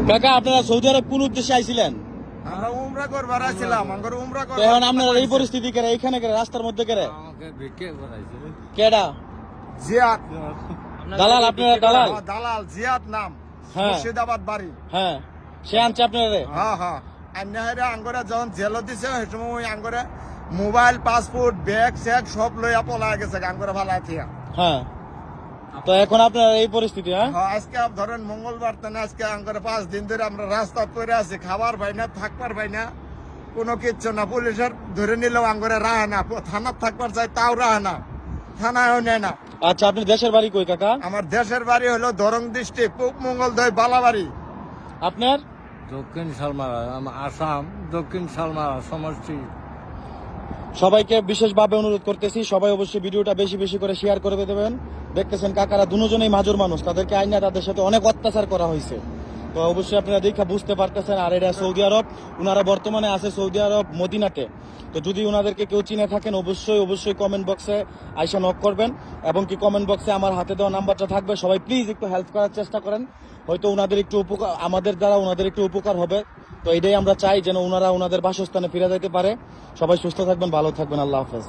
কাকা আপনারা সৌদি আরব কোন উদ্দেশ্যে আইছিলেন? আমরা উমরা করবার আসছিলাম, আমরা উমরা তো এখন আপনারা এই পরিস্থিতি করে এইখানে করে রাস্তার মধ্যে করে আমাকে ভিক্ষে করাইছে। কেডা জিয়াদ দালাল? আপনারা দালাল? দালাল জিয়াদ নাম, হ্যাঁ। মুর্শিদাবাদ বাড়ি। হ্যাঁ, সে আনছে আপনারা? হ্যাঁ হ্যাঁ, আন্যাহারে আঙ্গরে যখন জেল দিছে সেই সময় ওই আঙ্গরে মোবাইল, পাসপোর্ট, ব্যাগ স্যাগ সব লইয়া পলা গেছে আঙ্গরে ভালাই থিয়া। হ্যাঁ, তো এখন আপনার এই পরিস্থিতি? হ্যাঁ, হ্যাঁ, আজকে ধরেন মঙ্গলবার তানে আজকে আঙ্গরে 5 দিন ধরে আমরা রাস্তা পরে আছি, খাবার পাই না, থাকবার পাই না, কোনো কিচ্ছু না। পুলিশের ধরে নিলেও আঙ্গরে রাহে না, থানার থাকবার চাই তাও রাহে না, থানায়ও নেয় না। আচ্ছা, আপনি দেশের বাড়ি কই কাকা? আমার দেশের বাড়ি হলো দরং ডিস্ট্রিক্ট, পূব মঙ্গলদৈ, বালাবাড়ি। আপনার? দক্ষিণ শালমারা, আসাম দক্ষিণ শালমারা সমষ্টি। সবাইকে বিশেষভাবে অনুরোধ করতেছি, সবাই অবশ্যই ভিডিওটা বেশি বেশি করে শেয়ার করে দেবেন। দেখতেছেন কাকারা দুজনেই মাজুর মানুষ, তাদেরকে আইনা তাদের সাথে অনেক অত্যাচার করা হয়েছে। তো অবশ্যই আপনারা দেখা বুঝতে পারতেছেন। আর এটা সৌদি আরব, ওনারা বর্তমানে আছে সৌদি আরব মদিনাতে। তো যদি ওনাদেরকে কেউ চিনে থাকেন অবশ্যই কমেন্ট বক্সে আইসা নক করবেন, এবং কি কমেন্ট বক্সে আমার হাতে দেওয়া নাম্বারটা থাকবে। সবাই প্লিজ একটু হেল্প করার চেষ্টা করেন, হয়তো ওনাদের একটু উপকার, আমাদের দ্বারা ওনাদের একটু উপকার হবে। তো এটাই আমরা চাই, যেন ওনারা ওনাদের বাসস্থানে ফিরে যেতে পারে। সবাই সুস্থ থাকবেন, ভালো থাকবেন, আল্লাহ হাফেজ।